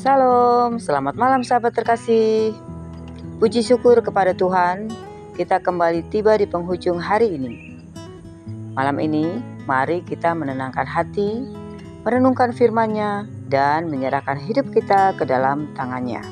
Salam, selamat malam sahabat terkasih. Puji syukur kepada Tuhan, kita kembali tiba di penghujung hari ini. Malam ini, mari kita menenangkan hati, merenungkan firman-Nya, dan menyerahkan hidup kita ke dalam tangan-Nya.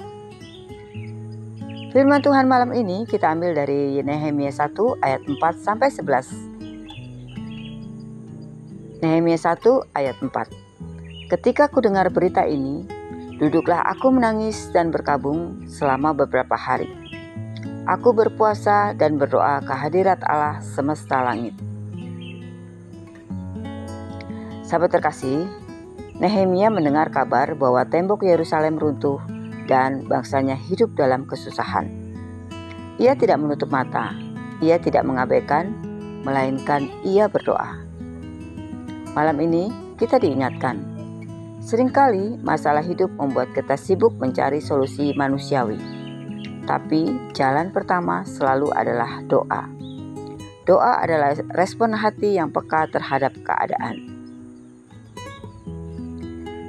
Firman Tuhan malam ini kita ambil dari Nehemia 1 ayat 4-11. Nehemia 1 ayat 4. Ketika ku dengar berita ini, duduklah aku menangis dan berkabung selama beberapa hari. Aku berpuasa dan berdoa ke hadirat Allah semesta langit. Sahabat terkasih, Nehemia mendengar kabar bahwa tembok Yerusalem runtuh dan bangsanya hidup dalam kesusahan. Ia tidak menutup mata, ia tidak mengabaikan, melainkan ia berdoa. Malam ini kita diingatkan, seringkali masalah hidup membuat kita sibuk mencari solusi manusiawi. Tapi jalan pertama selalu adalah doa. Doa adalah respon hati yang peka terhadap keadaan.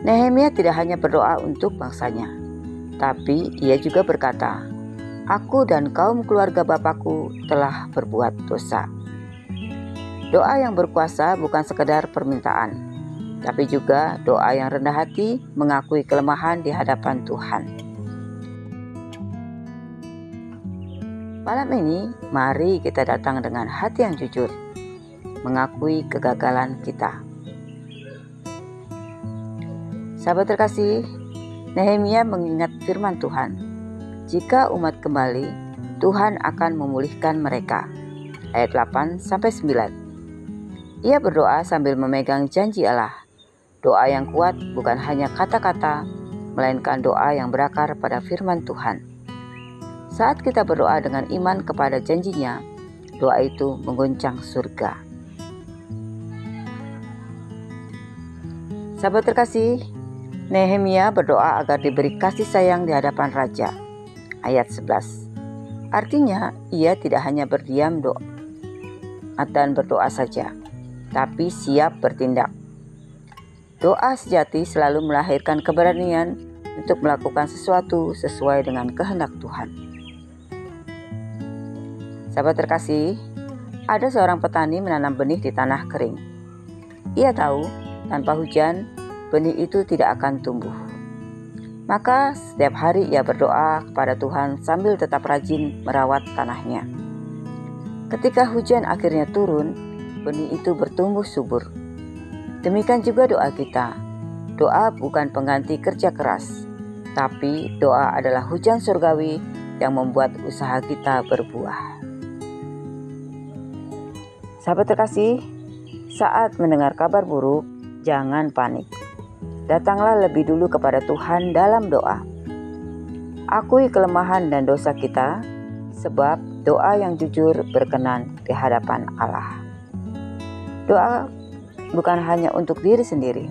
Nehemia tidak hanya berdoa untuk bangsanya, tapi ia juga berkata, "Aku dan kaum keluarga bapakku telah berbuat dosa." Doa yang berkuasa bukan sekedar permintaan, tapi juga doa yang rendah hati mengakui kelemahan di hadapan Tuhan. Malam ini, mari kita datang dengan hati yang jujur, mengakui kegagalan kita. Sahabat terkasih, Nehemia mengingat firman Tuhan. Jika umat kembali, Tuhan akan memulihkan mereka. Ayat 8-9. Ia berdoa sambil memegang janji Allah. Doa yang kuat bukan hanya kata-kata, melainkan doa yang berakar pada firman Tuhan. Saat kita berdoa dengan iman kepada janjinya, doa itu mengguncang surga. Sahabat terkasih, Nehemia berdoa agar diberi kasih sayang di hadapan raja. Ayat 11. Artinya, ia tidak hanya berdiam dan berdoa saja, tapi siap bertindak. Doa sejati selalu melahirkan keberanian untuk melakukan sesuatu sesuai dengan kehendak Tuhan. Sahabat terkasih, ada seorang petani menanam benih di tanah kering. Ia tahu tanpa hujan, benih itu tidak akan tumbuh. Maka setiap hari ia berdoa kepada Tuhan sambil tetap rajin merawat tanahnya. Ketika hujan akhirnya turun, benih itu bertumbuh subur. Demikian juga doa kita. Doa bukan pengganti kerja keras, tapi doa adalah hujan surgawi yang membuat usaha kita berbuah. Sahabat terkasih, saat mendengar kabar buruk, jangan panik. Datanglah lebih dulu kepada Tuhan dalam doa. Akui kelemahan dan dosa kita, sebab doa yang jujur berkenan di hadapan Allah. Doa bukan hanya untuk diri sendiri,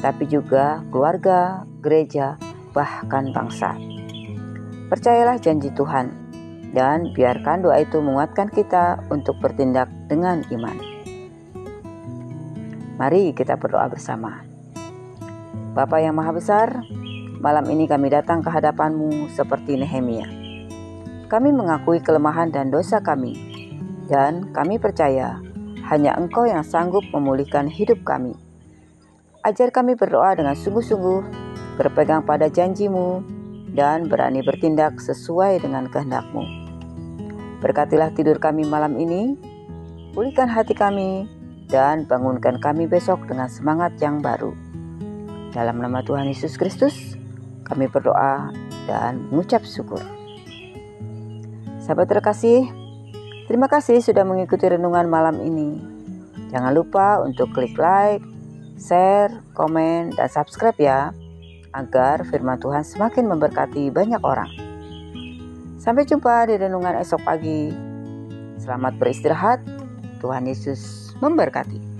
tapi juga keluarga, gereja, bahkan bangsa. Percayalah janji Tuhan, dan biarkan doa itu menguatkan kita untuk bertindak dengan iman. Mari kita berdoa bersama. Bapa yang Maha Besar, malam ini kami datang ke hadapan-Mu seperti Nehemia. Kami mengakui kelemahan dan dosa kami, dan kami percaya hanya Engkau yang sanggup memulihkan hidup kami. Ajar kami berdoa dengan sungguh-sungguh, berpegang pada janji-Mu, dan berani bertindak sesuai dengan kehendak-Mu. Berkatilah tidur kami malam ini, pulihkan hati kami, dan bangunkan kami besok dengan semangat yang baru. Dalam nama Tuhan Yesus Kristus, kami berdoa dan mengucap syukur. Sahabat terkasih, terima kasih sudah mengikuti renungan malam ini. Jangan lupa untuk klik like, share, komen, dan subscribe ya, agar firman Tuhan semakin memberkati banyak orang. Sampai jumpa di renungan esok pagi. Selamat beristirahat. Tuhan Yesus memberkati.